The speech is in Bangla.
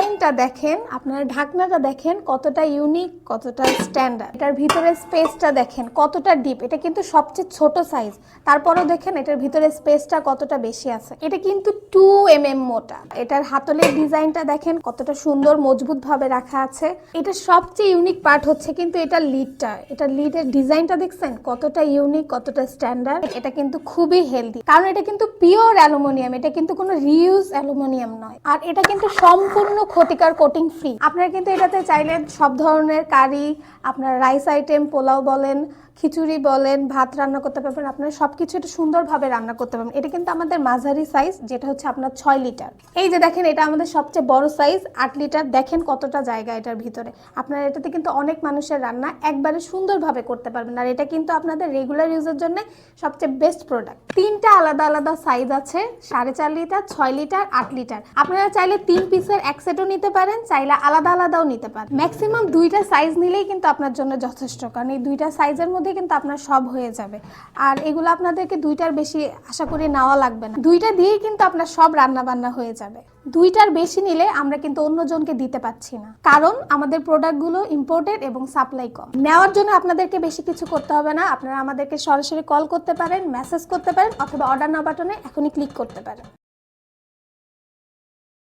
ডিজাইনটা দেখেন, আপনারা ঢাকনাটা দেখেন কতটা ইউনিক, কতটা স্ট্যান্ডার্ড। এটার ভিতরে স্পেসটা দেখেন কতটা ডিপ। এটা কিন্তু সবচেয়ে ছোট সাইজ, তারপরেও দেখেন এটার ভিতরে স্পেসটা কতটা বেশি আছে। এটা কিন্তু 2 mm মোটা। এটার হাতলের ডিজাইনটা দেখেন কতটা সুন্দর, মজবুত ভাবে রাখা আছে। এটা সবচেয়ে ইউনিক পার্ট হচ্ছে কিন্তু এটার লিডটা। এটার লিডের ডিজাইনটা দেখছেন কতটা ইউনিক, কতটা স্ট্যান্ডার্ড। এটা কিন্তু খুবই হেলদি, কারণ এটা কিন্তু পিওর অ্যালুমিনিয়াম, এটা কিন্তু কোনো রিউজ অ্যালুমিনিয়াম নয়। আর এটা কিন্তু সম্পূর্ণ ক্ষতিকর কোটিং ফ্রি। আপনারা কিন্তু এটাতে চাইলে সব ধরনের কারি, আপনার রাইস আইটেম, পোলাও বলেন, খিচুড়ি বলেন, ভাত রান্না করতে পারবেন। আপনারা সবকিছু এটা সুন্দরভাবে রান্না করতে পারবেন। এটা কিন্তু আমাদের মাঝারি সাইজ, যেটা হচ্ছে আপনার 6 লিটার। এই যে দেখেন, এটা আমাদের সবচেয়ে বড় সাইজ 8 লিটার। দেখেন কতটা জায়গা এটার ভিতরে। আপনারা এটাতে কিন্তু অনেক মানুষের রান্না একবারে সুন্দরভাবে করতে পারবেন। আর এটা কিন্তু আপনাদের রেগুলার ইউজের জন্য সবচেয়ে বেস্ট প্রোডাক্ট। 3টা আলাদা আলাদা সাইজ আছে, 4.5 লিটার, 6 লিটার, 8 লিটার। আপনারা চাইলে 3 পিসের এক সেটও নিতে পারেন, চাইলে আলাদা আলাদাও নিতে পারেন। ম্যাক্সিমাম 2টা সাইজ নিলেই কিন্তু আপনার জন্য যথেষ্ট, কারণ এই 2টা সাইজের মধ্যে কিন্তু আপনার সব হয়ে যাবে। আর এগুলো আপনাদেরকে 2টার বেশি আশা করি নেওয়া লাগবে না। 2টা দিয়েই কিন্তু আপনার সব রান্না বান্না হয়ে যাবে। 2টার বেশি নিলে আমরা কিন্তু অন্যজনকে দিতে পাচ্ছি না, কারণ আমাদের প্রোডাক্টগুলো ইম্পোর্টেড এবং সাপ্লাই কম। নেওয়ার জন্য আপনাদেরকে বেশি কিছু করতে হবে না। আপনারা আমাদেরকে সরাসরি কল করতে পারেন, মেসেজ করতে পারেন, অথবা অর্ডার নাও বাটনে এখনই ক্লিক করতে পারেন।